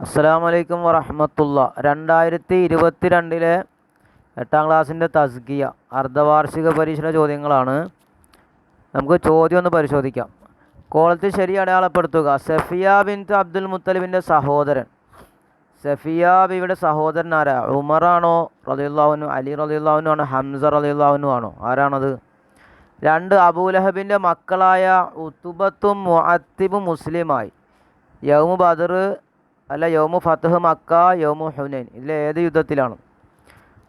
അസ്സലാമു അലൈക്കും വറഹ്മത്തുള്ളാ. 2022 8ാം ക്ലാസ്സിൻ്റെ തസ്കിയ അർദ്ധവാർഷിക പരീക്ഷയുടെ ചോദ്യങ്ങളാണ്. നമുക്ക് ചോദ്യം ഒന്ന് പരിശോധിക്കാം. കോളത്തിൽ ശരി അടയാളപ്പെടുത്തുക. സഫിയ ബിൻത്ത് അബ്ദുൽ മുത്തലിബിൻ്റെ സഹോദരൻ. സഫിയ ബിയുടെ സഹോദരൻ ആരാ? ഉമറാണോ റളിയല്ലാഹു അൻഹു, അലി റളിയല്ലാഹു അൻഹു ആണോ, ഹംസ റളിയല്ലാഹു അൻഹു ആണോ? ആരാണത്? 2 അബൂലഹബിൻ്റെ മക്കളായ ഉത്തുബത്തും മുഅത്തിബും മുസ്ലിമായി. യൗമു ബദർ അല്ല യൗമു ഫത്ഹ് മക്ക, യൗമു ഹുനൈൻ, ഇതിൽ ഏത് യുദ്ധത്തിലാണ്?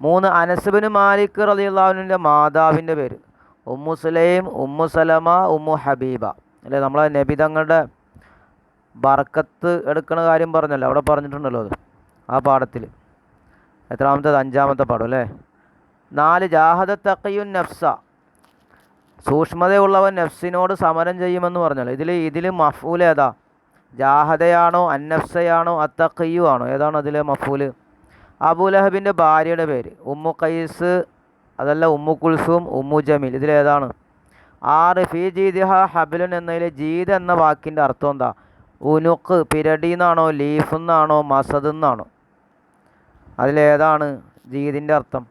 3 അനസ് ബിൻ മാലിക് റളിയല്ലാഹു അൻഹുവിൻ്റെ മാതാവിൻ്റെ പേര്? Umm Sulaim, Umm Salama, Umm Habiba. അല്ലേ, നമ്മളെ നബി തങ്ങളുടെ ബർക്കത്ത് എടുക്കുന്ന കാര്യം പറഞ്ഞല്ലോ, അവിടെ പറഞ്ഞിട്ടുണ്ടല്ലോ അത് ആ പാഠത്തിൽ. എത്രാമത്തേത്? 5ാമത്തെ പാഠം അല്ലേ. 4 ജാഹദ തഖിയുൻ നഫ്സ, സൂക്ഷ്മതയുള്ളവൻ നഫ്സിനോട് സമരം ചെയ്യുമെന്ന് പറഞ്ഞല്ലോ. ഇതിൽ മഫ്ഊൽ ഏതാ? ജാഹദയാണോ, അന്നഫ്സയാണോ, അത്തഖിയു ആണോ? ഏതാണ് അതിലെ മഫ്ഊൽ? അബൂലഹബിൻ്റെ ഭാര്യയുടെ പേര് ഉമ്മു ഖൈസ്, അതല്ല ഉമ്മു കുൽസൂം, ഉമ്മു ജമീൽ, ഇതിലേതാണ്? 6 ഫീ ജീദിഹ ഹബലുൻ എന്നതിലെ ജീദ് എന്ന വാക്കിൻ്റെ അർത്ഥം എന്താ? ഉനുഖ്, പിരടി എന്നാണോ, ലീഫ് എന്നാണോ, മസദ് എന്നാണോ? അതിലേതാണ് ജീദിൻ്റെ അർത്ഥം?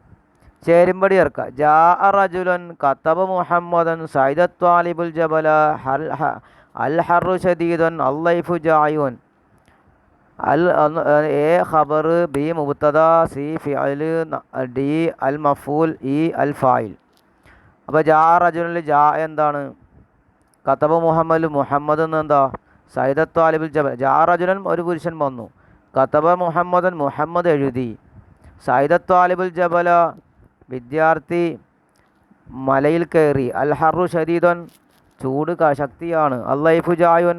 ചേരുംപടി ചേർക്കുക. ജാ റജുലൻ കതബ മുഹമ്മദൻ സൈദ ത്വാലിബുൽ ജബല അൽ ഹറു ഷദീദൻ അല്ലൈഫു ജായുൻ. അൽ എ ഖബർ, ബി മുബ്തദ, സി ഫിഅൽ, ഡി അൽ മഫൂൽ, ഇ അൽ ഫായിൽ. അപ്പോൾ ജാ റജുലിൽ ജാ എന്താണ്? കതബ മുഹമ്മദ്, മുഹമ്മദ് എന്ന് എന്താ? സൈദ ത്വാലിബുൽ ജബൽ. ജാ റജുലൻ ഒരു പുരുഷൻ വന്നു. കതബ മുഹമ്മദൻ, മുഹമ്മദ് എഴുതി. സൈദ ത്വാലിബുൽ ജബല വിദ്യാർത്ഥി മലയിൽ കയറി. അൽ ഹറു ഷദീദൻ ചൂട് ശക്തിയാണ്. അല്ലൈഫു ജായുൻ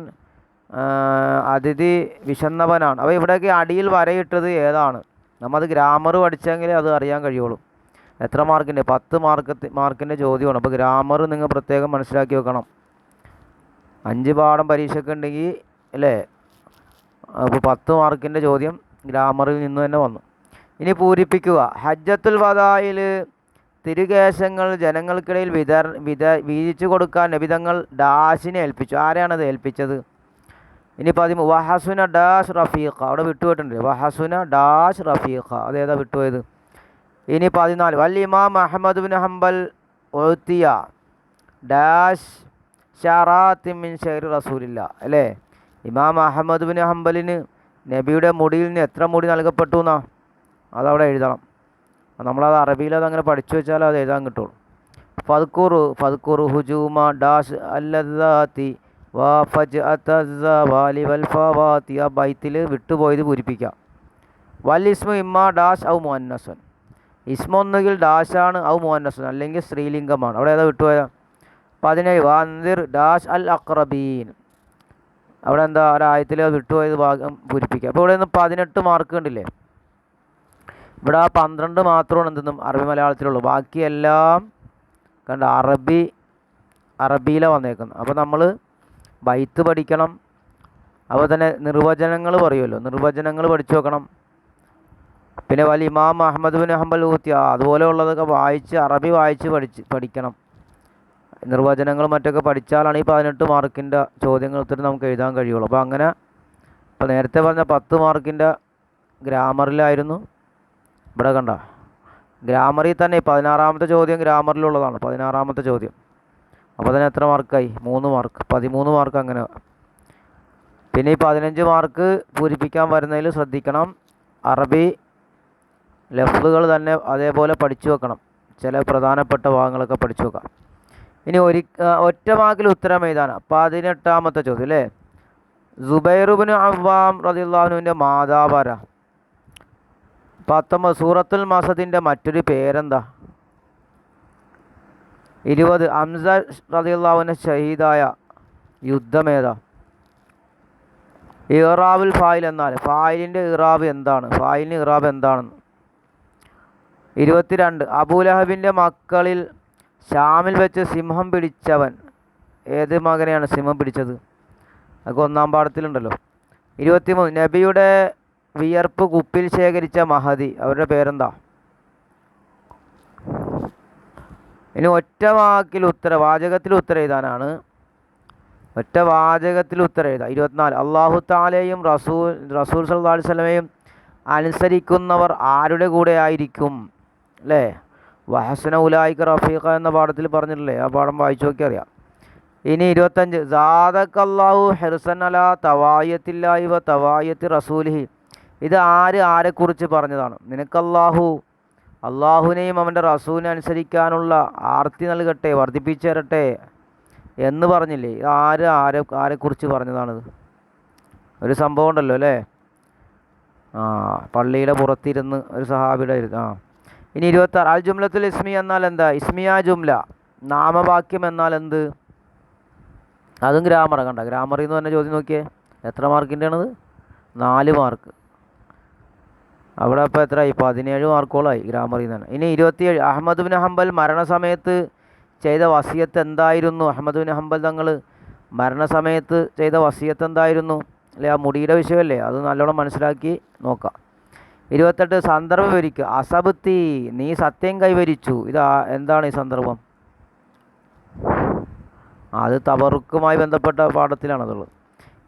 അതിഥി വിശന്നവനാണ്. അപ്പോൾ ഇവിടേക്ക് അടിയിൽ വരയിട്ടത് ഏതാണ്? നമ്മളത് ഗ്രാമർ പഠിച്ചെങ്കിലേ അത് അറിയാൻ കഴിയുള്ളൂ. എത്ര മാർക്കിൻ്റെ? 10 മാർക്കിൻ്റെ ചോദ്യമാണ്. അപ്പോൾ ഗ്രാമർ നിങ്ങൾ പ്രത്യേകം മനസ്സിലാക്കി വെക്കണം. 5 പാഠം പരീക്ഷയ്ക്ക് ഉണ്ടെങ്കിൽ അല്ലേ, അപ്പോൾ 10 മാർക്കിൻ്റെ ചോദ്യം ഗ്രാമറിൽ നിന്ന് തന്നെ വന്നു. ഇനി പൂരിപ്പിക്കുക. ഹജ്ജത്തുൽ വദായിൽ തിരുകേശങ്ങൾ ജനങ്ങൾക്കിടയിൽ വീതിച്ചു കൊടുക്കാൻ നബിതങ്ങൾ ഡാഷിനെ ഏൽപ്പിച്ചു. ആരെയാണത് ഏൽപ്പിച്ചത്? ഇനി 13 വഹസുന ഡാഷ് റഫീഖ, അവിടെ വിട്ടുപോയിട്ടുണ്ട്. വഹസുന ഡാഷ് റഫീഖ, അതേതാ വിട്ടുപോയത്? ഇനി 14 വൽ ഇമാം അഹ്മദ് ബിൻ ഹംബൽ ഉഅ്തിയ ഡാഷ് ഷറാത്തി മിൻ ഷൈറി റസൂലില്ല, അല്ലേ? ഇമാം അഹ്മദ് ബിൻ ഹംബലിന് നബിയുടെ മുടിയിൽ നിന്ന് എത്ര മുടി നൽകപ്പെട്ടു എന്നാ? അതവിടെ എഴുതണം. നമ്മളത് അറബിയിൽ അതങ്ങനെ പഠിച്ചു വെച്ചാൽ അത് എഴുതാൻ കിട്ടുള്ളൂ. ഫദ്കുറു ഹുജൂമ ഡാഷ് അല്ലദാത്തി വാലി വൽ ഫവാത്തി, ആ ബൈത്തിൽ വിട്ടുപോയത് പൂരിപ്പിക്കാം. വൽ ഇസ്മു ഇമ്മ ഡാഷ് ഔ മുഅന്നസുൻ, ഇസ്മ ഒന്നുകിൽ ഡാഷാണ് ഔ മുഅന്നസുൻ, അല്ലെങ്കിൽ സ്ത്രീലിംഗമാണ്. അവിടെ ഏതാ വിട്ടുപോയ? 17 വൻദിർ ഡാഷ് അൽ അഖ്റബീൻ, അവിടെ എന്താ ഒരായത്തിൽ വിട്ടുപോയത് ഭാഗം പൂരിപ്പിക്കുക. അപ്പോൾ ഇവിടെ നിന്ന് 18 മാർക്ക് കണ്ടില്ലേ? ഇവിടെ ആ 12 മാത്രമാണ് എന്തെന്നും അറബി മലയാളത്തിലുള്ളൂ. ബാക്കിയെല്ലാം കണ്ട അറബിയിലാണ് വന്നേക്കുന്നത്. അപ്പോൾ നമ്മൾ ബൈത്ത് പഠിക്കണം. അപ്പോൾ തന്നെ നിർവചനങ്ങൾ പറയുമല്ലോ, നിർവചനങ്ങൾ പഠിച്ചു വെക്കണം. പിന്നെ വലിയ ഇമാം അഹ്മദ് ബിൻ ഹംബൽ ഊത്തി അതുപോലെ ഉള്ളതൊക്കെ അറബി വായിച്ച് പഠിക്കണം. നിർവചനങ്ങൾ മറ്റൊക്കെ പഠിച്ചാലാണ് ഈ 18 മാർക്കിൻ്റെ ചോദ്യങ്ങൾ ഉത്തരം നമുക്ക് എഴുതാൻ കഴിയുള്ളൂ. അപ്പോൾ അങ്ങനെ ഇപ്പോൾ നേരത്തെ പറഞ്ഞ 10 മാർക്കിൻ്റെ ഗ്രാമറിലായിരുന്നു. ഇവിടെ കണ്ട ഗ്രാമറിൽ തന്നെ 16ാമത്തെ ചോദ്യം ഗ്രാമറിലുള്ളതാണ്. 16ാമത്തെ ചോദ്യം. അപ്പോൾ തന്നെ എത്ര മാർക്കായി? 3 മാർക്ക്. 13 മാർക്ക് അങ്ങനെ. പിന്നെ ഈ 15 മാർക്ക് പൂരിപ്പിക്കാൻ വരുന്നതിൽ ശ്രദ്ധിക്കണം. അറബി ലഫ്ലുകൾ തന്നെ അതേപോലെ പഠിച്ചു വെക്കണം. ചില പ്രധാനപ്പെട്ട ഭാഗങ്ങളൊക്കെ പഠിച്ചു വെക്കാം. ഇനി ഒറ്റ വാക്കിൽ ഉത്തരം എഴുതാനാണ് 18ാമത്തെ ചോദ്യം അല്ലേ. സുബൈർ ഇബ്നു അവ്വാം റളിയല്ലാഹു അൻഹുവിൻ്റെ മാതാവാരാ? 19 സൂറത്തുൽ മസദിൻ്റെ മറ്റൊരു പേരെന്താ? 20 ഹംസ റളിയല്ലാഹു അൻഹു ഷഹീദായ യുദ്ധമേതാ? ഇറാബുൽ ഫായിൽ എന്നാൽ ഫായിലിൻ്റെ ഇറാബ് എന്താണ്? ഫായിലിന് ഇറാബ് എന്താണെന്ന്. 22 അബൂലഹബിൻ്റെ മക്കളിൽ ഷാമിൽ വെച്ച് സിംഹം പിടിച്ചവൻ ഏത് മകനെയാണ് സിംഹം പിടിച്ചത്? അതൊക്കെ 1ാം പാഠത്തിലുണ്ടല്ലോ. 23 നബിയുടെ വിയർപ്പ് കുപ്പിൽ ശേഖരിച്ച മഹദി, അവരുടെ പേരെന്താ? ഇനി ഒറ്റ വാക്കിൽ വാചകത്തിൽ ഉത്തരം എഴുതാനാണ്. ഒറ്റ വാചകത്തിൽ ഉത്തരം എഴുതാം. 24 അള്ളാഹു താലയും റസൂൽ സല്ലല്ലാഹു അലൈഹി വസല്ലമയും അനുസരിക്കുന്നവർ ആരുടെ കൂടെ ആയിരിക്കും അല്ലേ? വഹസന ഉലായിക റഫീഖ എന്ന പാഠത്തിൽ പറഞ്ഞിട്ടില്ലേ? ആ പാഠം വായിച്ചു നോക്കി അറിയാം. ഇനി 25 സാദക്കല്ലാഹു ഹിർസൻ അലാ തവായത്തില്ലാഹി വ തവായത്തി റസൂലിഹി. ഇത് ആരെക്കുറിച്ച് പറഞ്ഞതാണ്? നിനക്കല്ലാഹു അള്ളാഹുവിനെയും അവൻ്റെ റസൂലിനെ അനുസരിക്കാനുള്ള ആർത്തി നൽകട്ടെ, വർദ്ധിപ്പിച്ചു തരട്ടെ എന്ന് പറഞ്ഞില്ലേ? ഇത് ആരെക്കുറിച്ച് പറഞ്ഞതാണിത്? ഒരു സംഭവം ഉണ്ടല്ലോ അല്ലേ? പള്ളിയുടെ പുറത്തിരുന്ന് ഒരു സഹാബിയുടെ ഇനി 26 അൽ ജുംലത്തുൽ ഇസ്മി എന്നാൽ എന്താ? ഇസ്മിയ ജുംല നാമവാക്യം എന്നാൽ എന്ത്? അതും ഗ്രാമർ. കണ്ട, ഗ്രാമറിൽ നിന്ന് തന്നെ ചോദ്യം നോക്കിയേ. എത്ര മാർക്കിൻ്റെ ആണത്? 4 മാർക്ക്. അവിടെ ഇപ്പോൾ എത്രയായി? 17 മാർക്കോളായി ഗ്രാമറിൽ നിന്ന്. ഇനി 27 അഹ്മദ് ബിൻ ഹംബൽ മരണസമയത്ത് ചെയ്ത വസിയത്ത് എന്തായിരുന്നു? അഹ്മദ് ബിൻ ഹംബൽ തങ്ങൾ മരണസമയത്ത് ചെയ്ത വസിയത്ത് എന്തായിരുന്നു? അല്ലെ, ആ മുടിയുടെ വിഷയമല്ലേ? അത് നല്ലോണം മനസ്സിലാക്കി നോക്കാം. 28 സന്ദർഭം വിവരിക്കുക. അസബത്തി, നീ സത്യം കൈവരിച്ചു. എന്താണ് ഈ സന്ദർഭം? അത് തബറുക്കുമായി ബന്ധപ്പെട്ട പാഠത്തിലാണതുള്ളത്.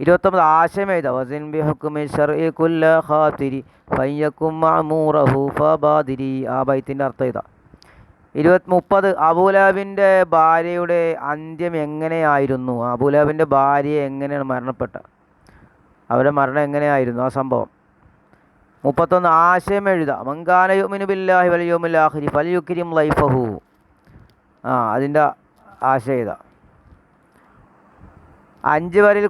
29 ആശയം എഴുതുക. വസിൻ ബി ഹുക്മി ശർഇ കുല്ല ഖാതിരി ഫയകും മഅമൂറഹു ഫബാദിരി. ആ ബൈത്തിൻ്റെ അർത്ഥം ഇതാ. 30 അബൂലഹബിൻ്റെ ഭാര്യയുടെ അന്ത്യം എങ്ങനെയായിരുന്നു? അബൂലഹബിൻ്റെ ഭാര്യ എങ്ങനെയാണ് മരണപ്പെട്ടത്? അവരുടെ മരണം എങ്ങനെയായിരുന്നു? ആ സംഭവം. 31 ആശയം എഴുതുക. മങ്കാന യുമിനു ബില്ലാഹി വൽ യൗമിൽ ആഖിരി ഫൽയുക്രിം ലൈഫഹു. അതിൻ്റെ ആശയം ഇതാ. 5 വരിയിൽ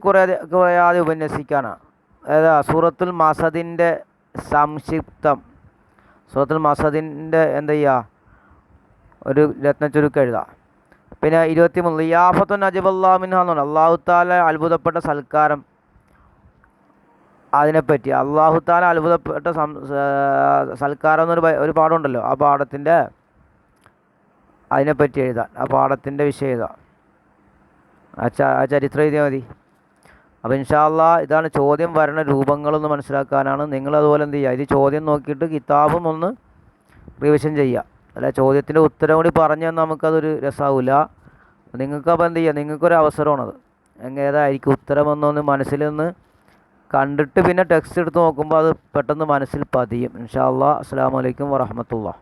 കുറയാതെ ഉപന്യസിക്കാനാണ്. സൂറത്തുൽ മസദിൻ്റെ സംക്ഷിപ്തം. സൂറത്തുൽ മസദിൻ്റെ എന്താ ചെയ്യുക? ഒരു രത്നച്ചുരുക്കം എഴുതാം. പിന്നെ 23 ലിയാഫത്തുൻ അജബല്ലാഹു മിൻഹാ എന്ന് പറഞ്ഞാൽ അള്ളാഹു താല അത്ഭുതപ്പെട്ട സൽക്കാരം. അതിനെപ്പറ്റി അള്ളാഹു താല അത്ഭുതപ്പെട്ട സൽക്കാരം എന്നൊരു പാഠമുണ്ടല്ലോ. ആ പാഠത്തിൻ്റെ അതിനെപ്പറ്റി എഴുതാം. ആ പാഠത്തിൻ്റെ വിഷയം എഴുതാം. ആ ചരിത്രം എഴുതിയാൽ മതി. അപ്പോൾ ഇൻഷാ അല്ലാഹ് ഇതാണ് ചോദ്യം വരണ രൂപങ്ങളൊന്ന് മനസ്സിലാക്കാനാണ്. നിങ്ങളതുപോലെ എന്ത് ചെയ്യുക? ഇത് ചോദ്യം നോക്കിയിട്ട് കിതാബും ഒന്ന് റിവിഷൻ ചെയ്യുക. അല്ല, ചോദ്യത്തിൻ്റെ ഉത്തരം കൂടി പറഞ്ഞു തന്നാൽ നമുക്കതൊരു രസമാവില്ല. നിങ്ങൾക്കപ്പോൾ എന്ത് ചെയ്യുക? നിങ്ങൾക്കൊരു അവസരമാണത്. ഏതായിരിക്കും ഉത്തരമെന്നൊന്ന് മനസ്സിൽ നിന്ന് കണ്ടിട്ട് പിന്നെ ടെക്സ്റ്റ് എടുത്ത് നോക്കുമ്പോൾ അത് പെട്ടെന്ന് മനസ്സിൽ പതിയും. ഇൻഷാ അല്ലാഹ്. അസ്സലാമു അലൈക്കും വറഹ്മത്തുള്ളാഹി.